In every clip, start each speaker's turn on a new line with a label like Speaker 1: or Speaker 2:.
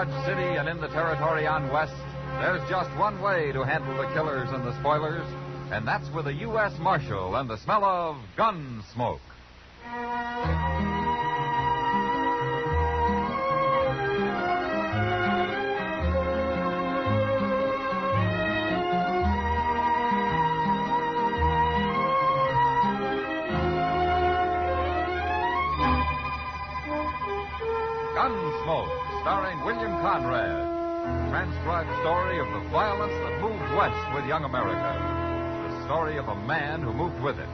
Speaker 1: Dodge City and in the territory on West, there's just one way to handle the killers and the spoilers, and that's with a U.S. Marshal and the smell of gun smoke. Gunsmoke, starring William Conrad. Transcribed story of the violence that moved west with young America. The story of a man who moved with it.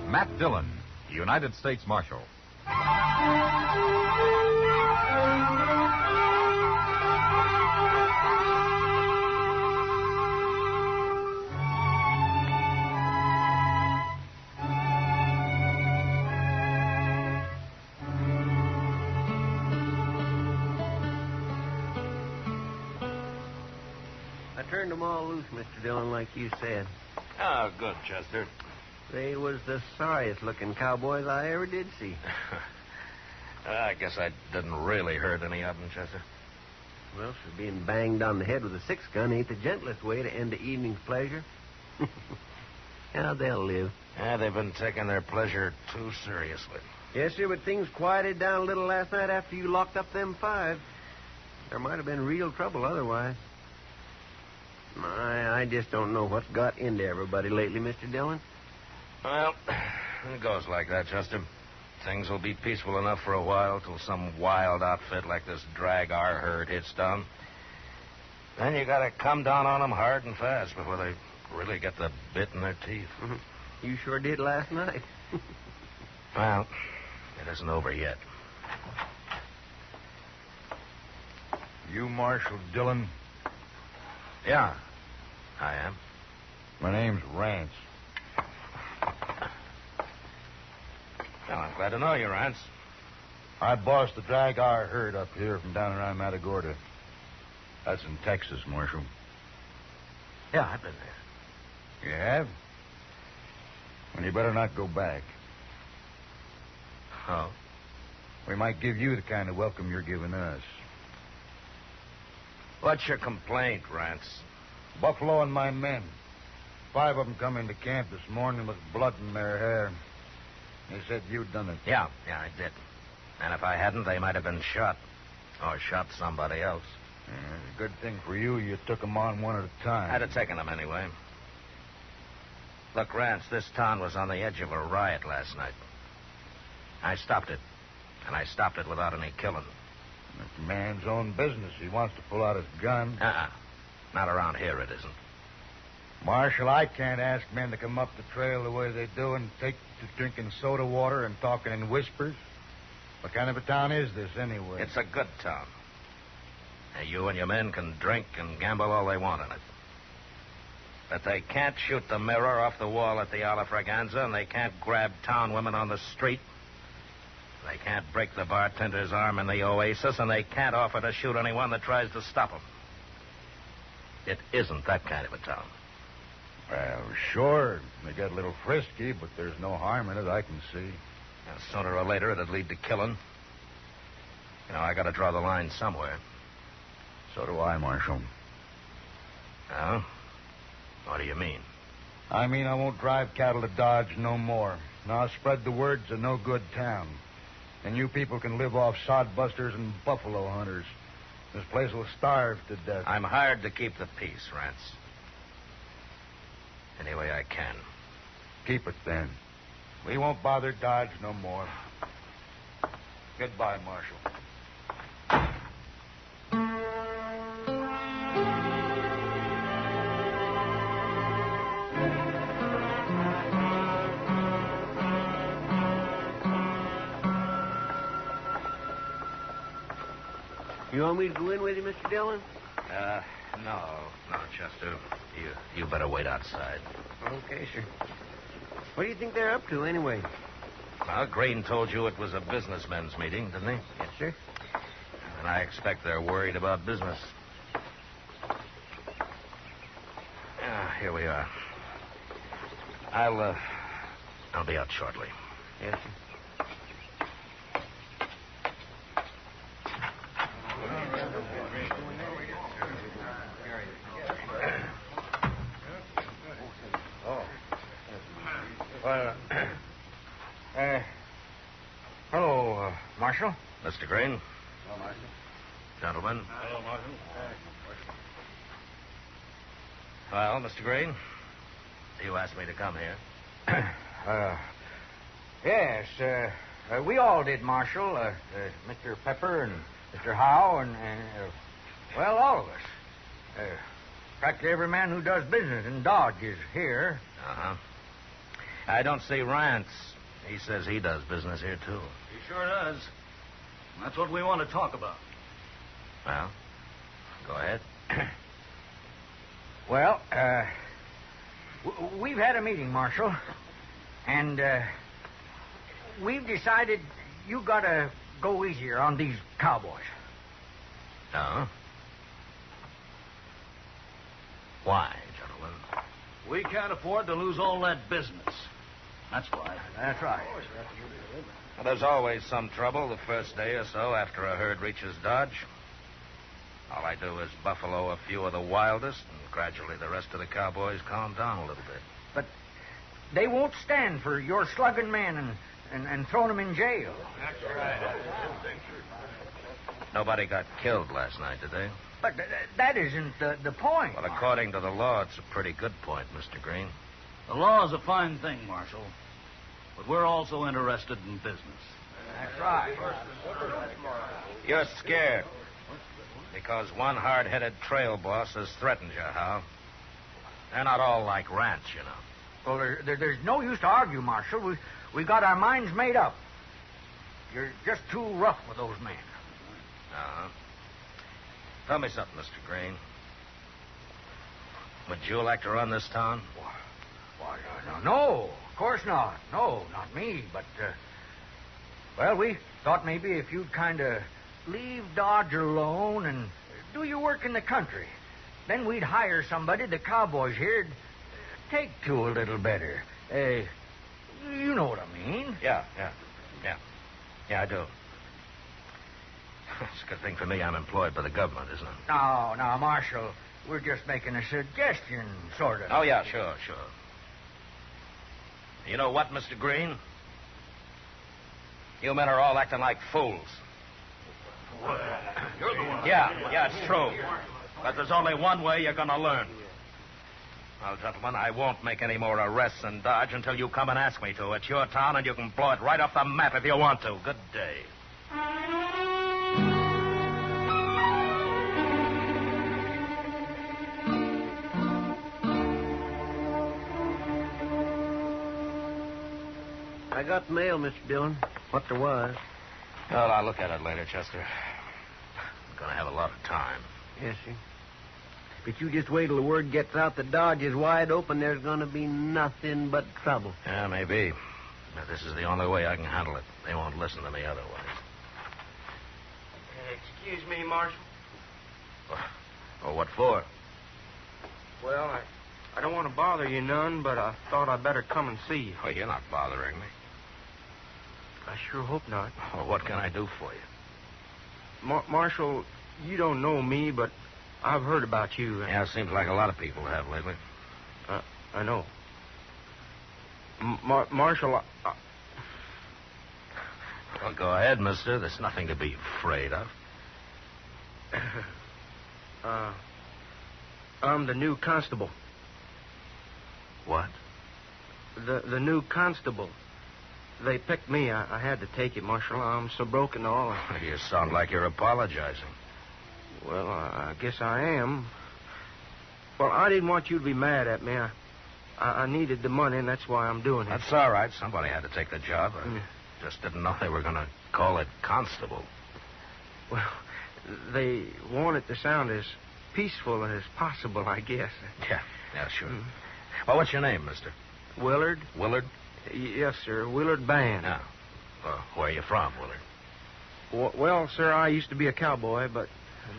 Speaker 1: Matt Dillon, United States Marshal.
Speaker 2: Turned them all loose, Mr. Dillon, like you said.
Speaker 3: Oh, good, Chester.
Speaker 2: They was the sorriest-looking cowboys I ever did see.
Speaker 3: I guess I didn't really hurt any of them, Chester.
Speaker 2: Well, so being banged on the head with a six-gun ain't the gentlest way to end the evening's pleasure. Yeah, they'll live.
Speaker 3: Yeah, they've been taking their pleasure too seriously.
Speaker 2: Yes, sir, but things quieted down a little last night after you locked up them five. There might have been real trouble otherwise. I just don't know what's got into everybody lately, Mr. Dillon.
Speaker 3: Well, it goes like that, Chester. Things will be peaceful enough for a while till some wild outfit like this drag our herd hits down. Then you gotta come down on them hard and fast before they really get the bit in their teeth.
Speaker 2: Mm-hmm. You sure did last night.
Speaker 3: Well, it isn't over yet.
Speaker 4: You Marshal Dillon?
Speaker 3: Yeah, I am.
Speaker 4: My name's Rance.
Speaker 3: Well, I'm glad to know you, Rance.
Speaker 4: I boss the drag our herd up here from down around Matagorda. That's in Texas, Marshal.
Speaker 3: Yeah, I've been there.
Speaker 4: You have? Well, you better not go back.
Speaker 3: Oh?
Speaker 4: We might give you the kind of welcome you're giving us.
Speaker 3: What's your complaint, Rance?
Speaker 4: Buffalo and my men. 5 of them come into camp this morning with blood in their hair. They said you'd done it.
Speaker 3: Yeah, I did. And if I hadn't, they might have been shot. Or shot somebody else.
Speaker 4: Yeah, good thing for you, you took them on one at a time.
Speaker 3: I'd have taken them anyway. Look, Rance, this town was on the edge of a riot last night. I stopped it. And I stopped it without any killing.
Speaker 4: It's a man's own business. He wants to pull out his gun.
Speaker 3: Not around here, it isn't.
Speaker 4: Marshal, I can't ask men to come up the trail the way they do and take to drinking soda water and talking in whispers. What kind of a town is this, anyway?
Speaker 3: It's a good town. Now, you and your men can drink and gamble all they want in it. But they can't shoot the mirror off the wall at the Ala Fraganza, and they can't grab town women on the street. They can't break the bartender's arm in the Oasis, and they can't offer to shoot anyone that tries to stop them. It isn't that kind of a town.
Speaker 4: Well, sure, they get a little frisky, but there's no harm in it, I can see.
Speaker 3: Now, sooner or later, it'd lead to killing. You know, I gotta draw the line somewhere.
Speaker 4: So do I, Marshal.
Speaker 3: Oh? What do you mean?
Speaker 4: I mean I won't drive cattle to Dodge no more. Now I'll spread the word it's a no-good town. And you people can live off sodbusters and buffalo hunters. This place will starve to death.
Speaker 3: I'm hired to keep the peace, Rance. Any way I can.
Speaker 4: Keep it, then. We won't bother Dodge no more. Goodbye, Marshal.
Speaker 2: You want me to go in with you, Mr. Dillon?
Speaker 3: No, Chester. You better wait outside.
Speaker 2: Okay, sir. What do you think they're up to, anyway?
Speaker 3: Well, Green told you it was a businessmen's meeting, didn't he?
Speaker 2: Yes, sir.
Speaker 3: And I expect they're worried about business. Here we are. I'll be out shortly.
Speaker 2: Yes, sir.
Speaker 5: Marshal.
Speaker 3: Mr. Green.
Speaker 4: Hello, Marshal.
Speaker 3: Gentlemen.
Speaker 4: Hello, Marshal.
Speaker 3: Well, Mr. Green, you asked me to come here.
Speaker 5: Yes, we all did, Marshal. Mr. Pepper and Mr. Howe and well, all of us. Practically every man who does business in Dodge is here.
Speaker 3: Uh-huh. I don't see Rance. He says he does business here, too.
Speaker 6: He sure does. And that's what we want to talk about.
Speaker 3: Well, go ahead.
Speaker 5: Well, we've had a meeting, Marshal, and we've decided you got to go easier on these cowboys.
Speaker 3: Oh? Why, gentlemen?
Speaker 6: We can't afford to lose all that business. That's why.
Speaker 5: That's right.
Speaker 3: Well, there's always some trouble the first day or so after a herd reaches Dodge. All I do is buffalo a few of the wildest, and gradually the rest of the cowboys calm down a little bit.
Speaker 5: But they won't stand for your slugging men and throwing them in jail.
Speaker 6: That's right.
Speaker 3: Nobody got killed last night, did they?
Speaker 5: But that isn't the point.
Speaker 3: Well, according to the law, it's a pretty good point, Mr. Green.
Speaker 6: The law is a fine thing, Marshal. But we're also interested in business.
Speaker 5: That's right.
Speaker 3: You're scared. Because one hard-headed trail boss has threatened you, Hal. They're not all like Rance, you know.
Speaker 5: Well, there's no use to argue, Marshal. We got our minds made up. You're just too rough with those men.
Speaker 3: Uh-huh. Tell me something, Mr. Green. Would you like to run this town?
Speaker 5: Why, no, of course not. No, not me, but, well, we thought maybe if you'd kind of leave Dodge alone and do your work in the country, then we'd hire somebody the cowboys here'd take to a little better. You know what I mean.
Speaker 3: Yeah, I do. It's a good thing for me I'm employed by the government, isn't it?
Speaker 5: No, Marshal, we're just making a suggestion, sort of.
Speaker 3: Oh, yeah, sure. You know what, Mr. Green? You men are all acting like fools.
Speaker 6: You're the one.
Speaker 3: Yeah, it's true. But there's only one way you're going to learn. Well, gentlemen, I won't make any more arrests in Dodge until you come and ask me to. It's your town, and you can blow it right off the map if you want to. Good day.
Speaker 2: I got the mail, Mr. Dillon. What there was.
Speaker 3: Well, I'll look at it later, Chester. I'm going to have a lot of time.
Speaker 2: Yes, sir. But you just wait till the word gets out that Dodge is wide open. There's going to be nothing but trouble.
Speaker 3: Yeah, maybe. But this is the only way I can handle it. They won't listen to me otherwise.
Speaker 7: Excuse me, Marshal.
Speaker 3: Oh, what for?
Speaker 7: Well, I don't want to bother you none, but I thought I'd better come and see you.
Speaker 3: Oh, you're not bothering me.
Speaker 7: I sure hope not.
Speaker 3: Well, what can I do for you?
Speaker 7: Marshal, you don't know me, but I've heard about you.
Speaker 3: Yeah, it seems like a lot of people have lately.
Speaker 7: I know. Marshal,
Speaker 3: Well, go ahead, mister. There's nothing to be afraid of.
Speaker 7: I'm the new constable.
Speaker 3: What?
Speaker 7: The new constable. They picked me. I had to take it, Marshal. I'm so broken all.
Speaker 3: You sound like you're apologizing.
Speaker 7: Well, I guess I am. Well, I didn't want you to be mad at me. I needed the money, and that's why I'm doing it.
Speaker 3: That's all right. Somebody had to take the job. I just didn't know they were going to call it constable.
Speaker 7: Well, they want it to sound as peaceful as possible, I guess.
Speaker 3: Yeah, sure. Well, what's your name, mister?
Speaker 7: Willard?
Speaker 3: Willard?
Speaker 7: Yes, sir. Willard Band.
Speaker 3: Yeah. Well, where are you from, Willard?
Speaker 7: Well, sir, I used to be a cowboy, but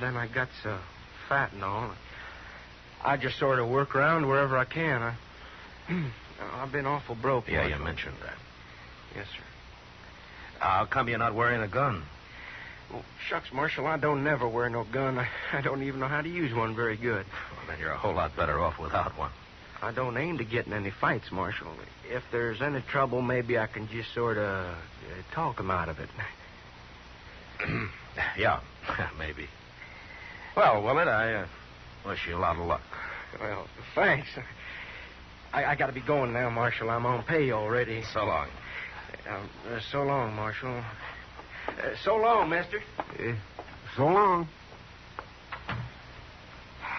Speaker 7: then I got so fat and all. I just sort of work around wherever I can. I've been awful broke.
Speaker 3: Yeah,
Speaker 7: Marshal.
Speaker 3: you mentioned that.
Speaker 7: Yes, sir.
Speaker 3: How come you're not wearing a gun?
Speaker 7: Well, shucks, Marshal, I don't never wear no gun. I don't even know how to use one very good.
Speaker 3: Well, then you're a whole lot better off without one.
Speaker 7: I don't aim to get in any fights, Marshal. If there's any trouble, maybe I can just sort of talk 'em out of it.
Speaker 3: Yeah, maybe. Well, Willard, I wish you a lot of luck.
Speaker 7: Well, thanks. I got to be going now, Marshal. I'm on pay already.
Speaker 3: So long.
Speaker 7: So long, Marshal. So long, mister.
Speaker 2: So long.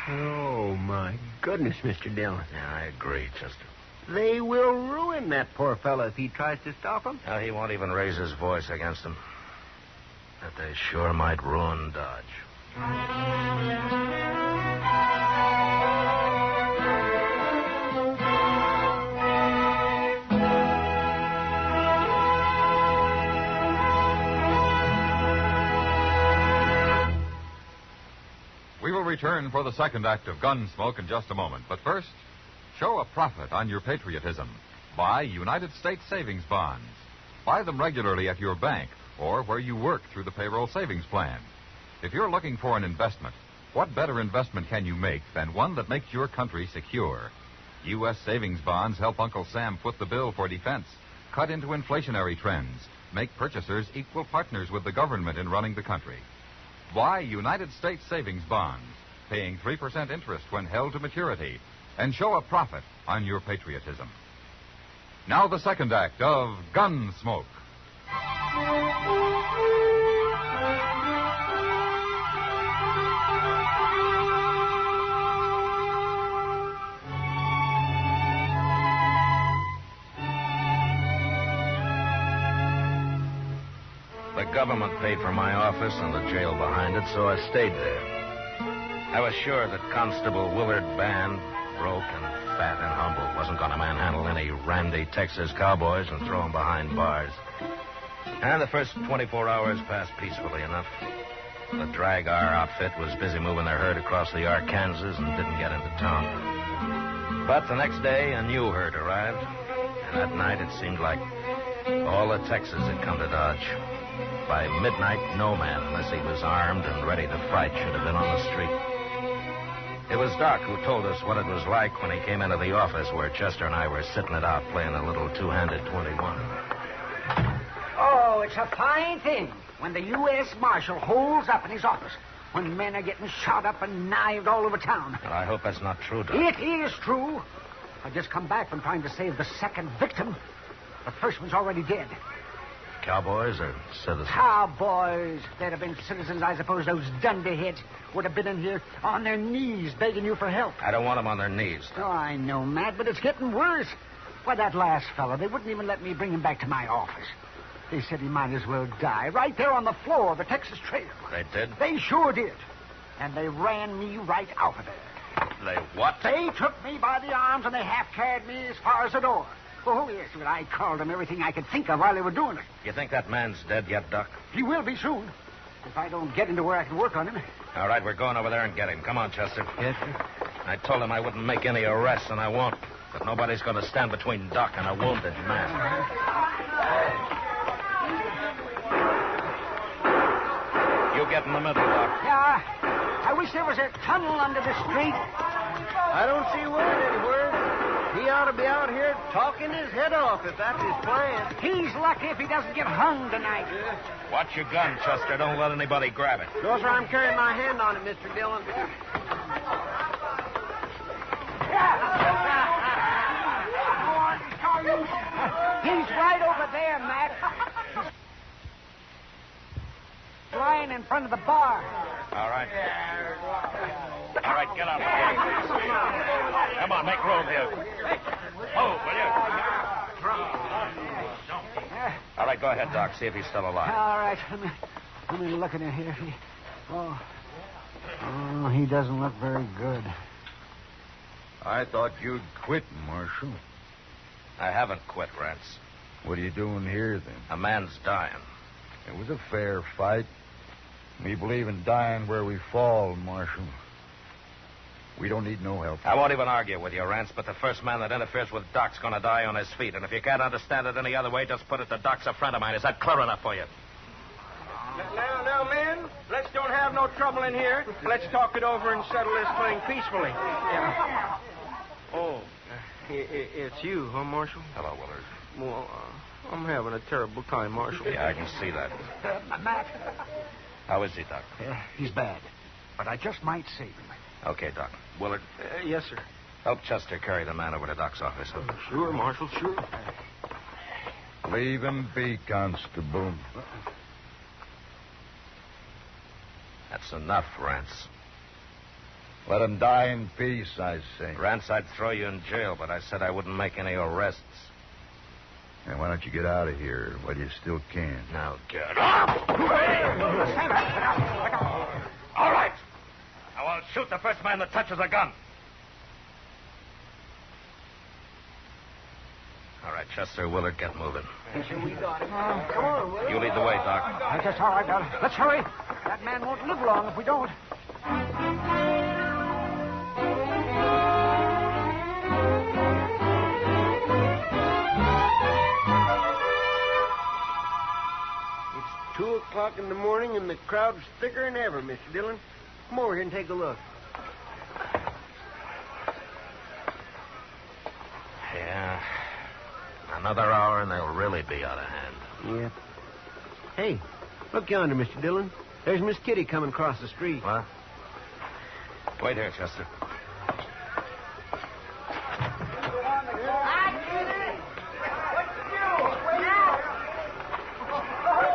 Speaker 2: Oh, my goodness, Mr. Dillon.
Speaker 3: Yeah, I agree, Chester.
Speaker 2: They will ruin that poor fellow if he tries to stop them.
Speaker 3: Now, he won't even raise his voice against them. But they sure might ruin Dodge.
Speaker 1: We will return for the second act of Gunsmoke in just a moment. But first, show a profit on your patriotism. Buy United States savings bonds. Buy them regularly at your bank or where you work through the payroll savings plan. If you're looking for an investment, what better investment can you make than one that makes your country secure? U.S. savings bonds help Uncle Sam foot the bill for defense, cut into inflationary trends, make purchasers equal partners with the government in running the country. Buy United States savings bonds, paying 3% interest when held to maturity, and show a profit on your patriotism. Now the second act of Gunsmoke.
Speaker 3: The government paid for my office and the jail behind it, so I stayed there. I was sure that Constable Willard Band, broke and fat and humble, wasn't going to manhandle any randy Texas cowboys and throw them behind bars. And the first 24 hours passed peacefully enough. The Drag R outfit was busy moving their herd across the Arkansas and didn't get into town. But the next day, a new herd arrived. And that night, it seemed like all of Texas had come to Dodge. By midnight, no man, unless he was armed and ready to fight, should have been on the street. It was Doc who told us what it was like when he came into the office where Chester and I were sitting it out playing a little two-handed 21.
Speaker 5: Oh, it's a fine thing when the U.S. Marshal holds up in his office when men are getting shot up and knifed all over town.
Speaker 3: Well, I hope that's not true, Doc.
Speaker 5: It is true. I just come back from trying to save the second victim. The first one's already dead.
Speaker 3: Cowboys or citizens?
Speaker 5: Cowboys. They'd have been citizens, I suppose. Those dunderheads would have been in here on their knees begging you for help.
Speaker 3: I don't want them on their knees.
Speaker 5: Oh, I know, Matt, but it's getting worse. Why, that last fellow, they wouldn't even let me bring him back to my office. They said he might as well die right there on the floor of the Texas Trail.
Speaker 3: They did?
Speaker 5: They sure did. And they ran me right out of there.
Speaker 3: They what?
Speaker 5: They took me by the arms and they half-carried me as far as the door. Oh, yes, but I called them everything I could think of while they were doing it.
Speaker 3: You think that man's dead yet, Doc?
Speaker 5: He will be soon, if I don't get into where I can work on him.
Speaker 3: All right, we're going over there and get him. Come on, Chester.
Speaker 2: Yes, sir.
Speaker 3: I told him I wouldn't make any arrests, and I won't. But nobody's going to stand between Doc and a wounded man. You get in the middle, Doc.
Speaker 5: Yeah, I wish there was a tunnel under the street.
Speaker 7: I don't see Willard anywhere. He ought to be out here talking his head off if that's his plan.
Speaker 5: He's lucky if he doesn't get hung tonight.
Speaker 3: Watch your gun, Chester. Don't let anybody grab it.
Speaker 7: No, sir, I'm carrying my hand on it, Mr. Dillon.
Speaker 5: He's right over there, Matt. He's lying in front of the bar.
Speaker 3: All right. All right, get out of here. Come on, make room here. Move, will you? All right, go ahead, Doc. See if he's still alive.
Speaker 5: All right, let me look in here. Oh, he doesn't look very good.
Speaker 4: I thought you'd quit, Marshal.
Speaker 3: I haven't quit, Rance.
Speaker 4: What are you doing here, then?
Speaker 3: A man's dying.
Speaker 4: It was a fair fight. We believe in dying where we fall, Marshal. We don't need no help.
Speaker 3: I won't even argue with you, Rance, but the first man that interferes with Doc's going to die on his feet. And if you can't understand it any other way, just put it to Doc's a friend of mine. Is that clear enough for you?
Speaker 7: Now, men, let's don't have no trouble in here. Let's talk it over and settle this thing peacefully. Yeah. Oh, it's you, huh, Marshal?
Speaker 3: Hello, Willard.
Speaker 7: Well, I'm having a terrible time, Marshal.
Speaker 3: Yeah, I can see that.
Speaker 5: Matt,
Speaker 3: How is he, Doc?
Speaker 5: he's bad, but I just might save him.
Speaker 3: Okay, Doc. Willard,
Speaker 7: Yes, sir.
Speaker 3: help Chester carry the man over to Doc's office. Huh?
Speaker 7: Sure, Marshal, sure.
Speaker 4: Leave him be, Constable.
Speaker 3: That's enough, Rance.
Speaker 4: Let him die in peace, I say.
Speaker 3: Rance, I'd throw you in jail, but I said I wouldn't make any arrests.
Speaker 4: And why don't you get out of here while you still can?
Speaker 3: Now get up! All right. Now I'll shoot the first man that touches a gun. All right, Chester, Willard, get moving.
Speaker 5: Come on, Will.
Speaker 3: You lead the way, Doc.
Speaker 5: That's all right, Doc. Let's hurry. That man won't live long if we don't.
Speaker 2: It's 2 o'clock in the morning, and the crowd's thicker than ever, Mr. Dillon. Come over here and take a look.
Speaker 3: Yeah. Another hour and they'll really be out of hand.
Speaker 2: Yeah. Hey, look yonder, Mr. Dillon. There's Miss Kitty coming across the street.
Speaker 3: What? Wait here, Chester.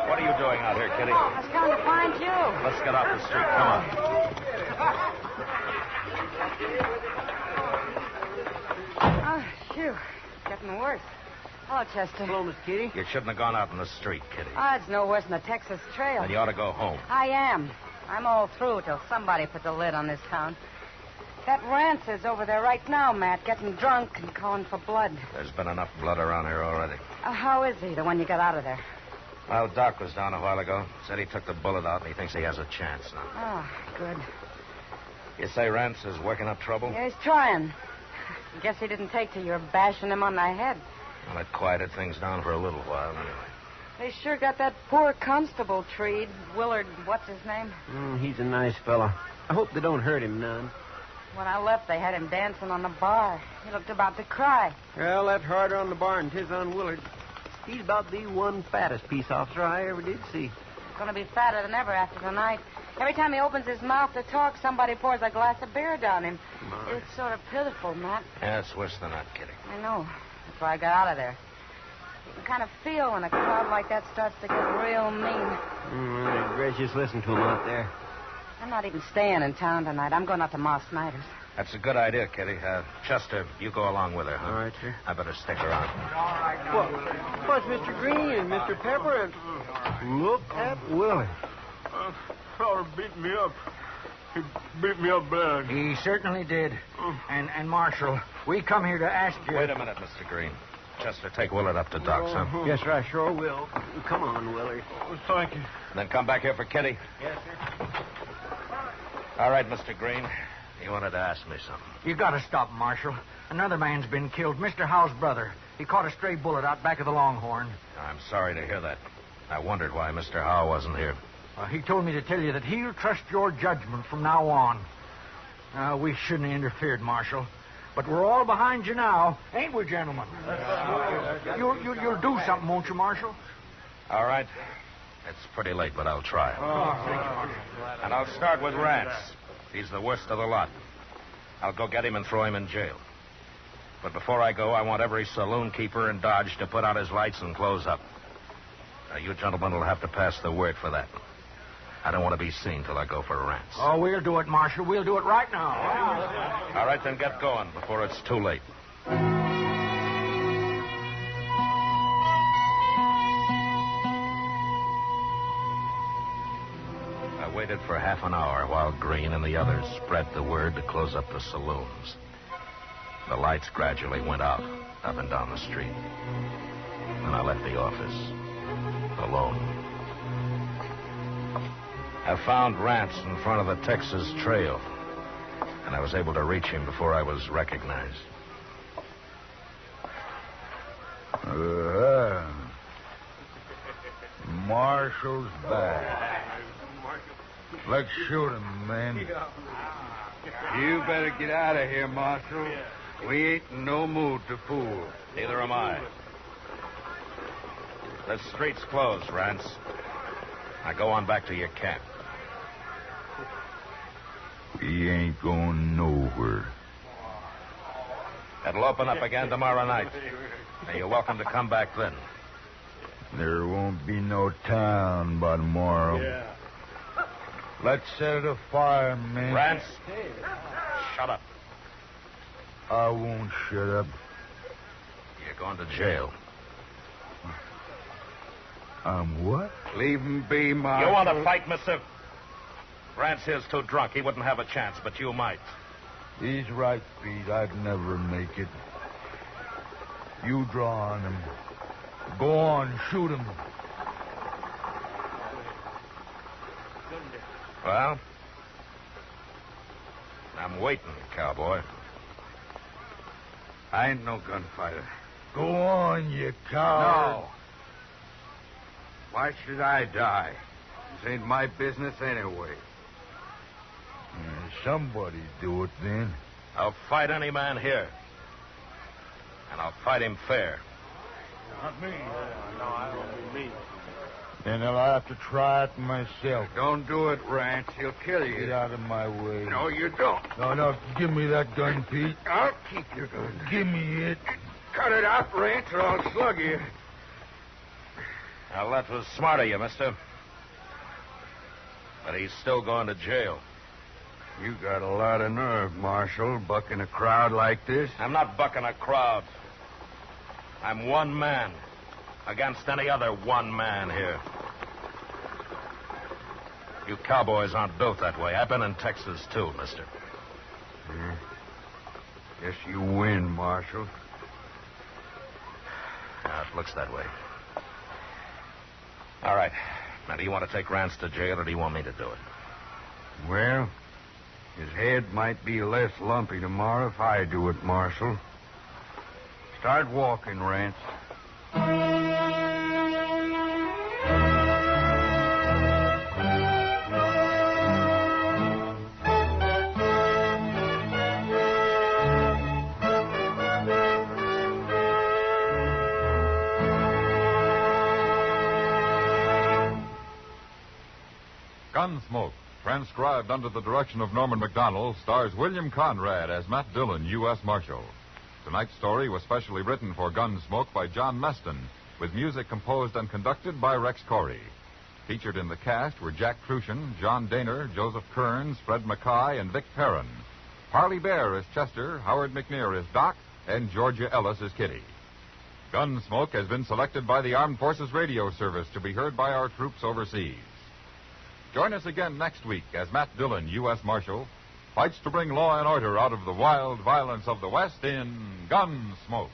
Speaker 3: What are you doing out here, Kitty?
Speaker 8: I was coming to find you.
Speaker 3: Let's get off the street. Come on.
Speaker 8: Oh, phew. Getting worse. Hello, Chester.
Speaker 2: Hello, Miss Kitty.
Speaker 3: You shouldn't have gone out in the street, Kitty.
Speaker 8: Oh, it's no worse than the Texas Trail.
Speaker 3: And you ought to go home.
Speaker 8: I am. I'm all through till somebody puts a lid on this town. That Rance is over there right now, Matt, getting drunk and calling for blood.
Speaker 3: There's been enough blood around here already.
Speaker 8: How is he, the one you got out of there?
Speaker 3: Well, Doc was down a while ago. Said he took the bullet out, and he thinks he has a chance now.
Speaker 8: Oh, good.
Speaker 3: You say Rance is working up trouble?
Speaker 8: Yeah, he's trying. Guess he didn't take to your bashing him on the head.
Speaker 3: Well, it quieted things down for a little while, anyway.
Speaker 8: They sure got that poor constable treed. Willard, what's his name?
Speaker 2: He's a nice fella. I hope they don't hurt him none.
Speaker 8: When I left, they had him dancing on the bar. He looked about to cry.
Speaker 2: Well, that's harder on the bar than 'tis on Willard. He's about the one fattest peace officer I ever did see.
Speaker 8: Going to be fatter than ever after tonight. Every time he opens his mouth to talk, somebody pours a glass of beer down him.
Speaker 2: My.
Speaker 8: It's sort of pitiful, Matt.
Speaker 3: Yeah, it's worse than that, Kitty.
Speaker 8: I know. That's why I got out of there. You can kind of feel when a crowd like that starts to get real mean.
Speaker 2: Gracious, listen to him out there.
Speaker 8: I'm not even staying in town tonight. I'm going out to Ma Snyder's.
Speaker 3: That's a good idea, Kitty. Chester, you go along with her, huh?
Speaker 2: All right, sir.
Speaker 3: I better stick around.
Speaker 2: What's Mr. Green and Mr. Pepper and... Look at Willie.
Speaker 7: Fella beat me up. He beat me up bad.
Speaker 5: He certainly did. And Marshal, we come here to ask you...
Speaker 3: Wait a minute, Mr. Green. Chester, take Willard up to Doc's, huh?
Speaker 2: Yes, sir, I sure will. Come on, Willie.
Speaker 7: Thank you.
Speaker 3: Then come back here for Kitty.
Speaker 2: Yes, sir.
Speaker 3: All right, Mr. Green. You wanted to ask me something.
Speaker 5: You got to stop, Marshal. Another man's been killed. Mr. Howe's brother. He caught a stray bullet out back of the Longhorn.
Speaker 3: I'm sorry to hear that. I wondered why Mr. Howe wasn't here.
Speaker 5: He told me to tell you that he'll trust your judgment from now on. We shouldn't have interfered, Marshal. But we're all behind you now, ain't we, gentlemen? You'll do something, won't you, Marshal?
Speaker 3: All right. It's pretty late, but I'll try.
Speaker 5: Thank you, Marshal.
Speaker 3: And I'll start with Rance. He's the worst of the lot. I'll go get him and throw him in jail. But before I go, I want every saloon keeper in Dodge to put out his lights and close up. Now, you gentlemen will have to pass the word for that. I don't want to be seen till I go for Rance.
Speaker 5: Oh, we'll do it, Marshal. We'll do it right now.
Speaker 3: All right, then get going before it's too late. I waited for half an hour while Green and the others spread the word to close up the saloons. The lights gradually went out up and down the street. And I left the office alone. I found Rance in front of the Texas Trail, and I was able to reach him before I was recognized.
Speaker 4: Marshal's back. Let's shoot him, man. You better get out of here, Marshal. We ain't in no mood to fool.
Speaker 3: Neither am I. This street's closed, Rance. Now go on back to your camp.
Speaker 4: We ain't going nowhere.
Speaker 3: It'll open up again tomorrow night. And you're welcome to come back then.
Speaker 4: There won't be no town by tomorrow.
Speaker 9: Yeah.
Speaker 4: Let's set it afire, man.
Speaker 3: Rance, shut up.
Speaker 4: I won't shut up.
Speaker 3: You're going to jail.
Speaker 4: I'm what?
Speaker 9: Leave him be, Marshal.
Speaker 3: You want to fight, mister? Rance here's too drunk. He wouldn't have a chance, but you might.
Speaker 4: He's right, Pete. I'd never make it. You draw on him. Go on, shoot him.
Speaker 3: Well, I'm waiting, cowboy.
Speaker 9: I ain't no gunfighter.
Speaker 4: Go on, you coward.
Speaker 9: No. Why should I die? This ain't my business anyway.
Speaker 4: Somebody do it then.
Speaker 3: I'll fight any man here. And I'll fight him fair.
Speaker 4: Not me.
Speaker 9: No, I don't mean me.
Speaker 4: Then I'll have to try it myself.
Speaker 9: Don't do it, Rance. He'll kill you.
Speaker 4: Get out of my way.
Speaker 9: No, you don't.
Speaker 4: No, give me that gun, Pete.
Speaker 9: I'll keep your gun.
Speaker 4: Give me it.
Speaker 9: Cut it out, Rance, or I'll slug you.
Speaker 3: Now, that was smart of you, mister. But he's still going to jail.
Speaker 9: You got a lot of nerve, Marshal, bucking a crowd like this.
Speaker 3: I'm not bucking a crowd. I'm one man against any other one man here. You cowboys aren't built that way. I've been in Texas, too, mister.
Speaker 9: Guess you win, Marshal.
Speaker 3: Yeah, it looks that way. All right. Now, do you want to take Rance to jail, or do you want me to do it?
Speaker 9: Well, his head might be less lumpy tomorrow if I do it, Marshal. Start walking, Rance.
Speaker 1: Gunsmoke, transcribed under the direction of Norman Macdonnell, stars William Conrad as Matt Dillon, U.S. Marshal. Tonight's story was specially written for Gunsmoke by John Meston, with music composed and conducted by Rex Corey. Featured in the cast were Jack Crucian, John Daner, Joseph Kearns, Fred Mackay, and Vic Perrin. Harley Bear as Chester, Howard McNear as Doc, and Georgia Ellis as Kitty. Gunsmoke has been selected by the Armed Forces Radio Service to be heard by our troops overseas. Join us again next week as Matt Dillon, U.S. Marshal, fights to bring law and order out of the wild violence of the West in Gunsmoke.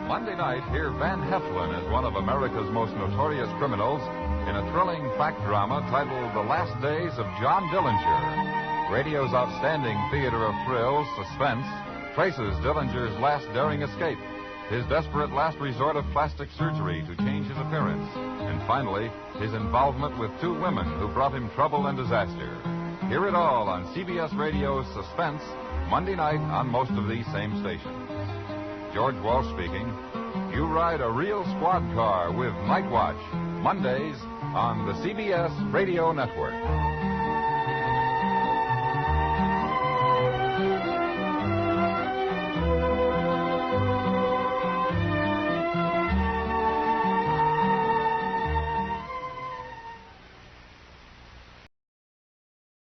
Speaker 1: Monday night, hear Van Heflin as one of America's most notorious criminals in a thrilling fact drama titled The Last Days of John Dillinger. Radio's outstanding theater of thrills, suspense, traces Dillinger's last daring escape, his desperate last resort of plastic surgery to change his appearance, and finally, his involvement with two women who brought him trouble and disaster. Hear it all on CBS Radio's Suspense, Monday night on most of these same stations. George Walsh speaking. You ride a real squad car with Night Watch, Mondays on the CBS Radio Network.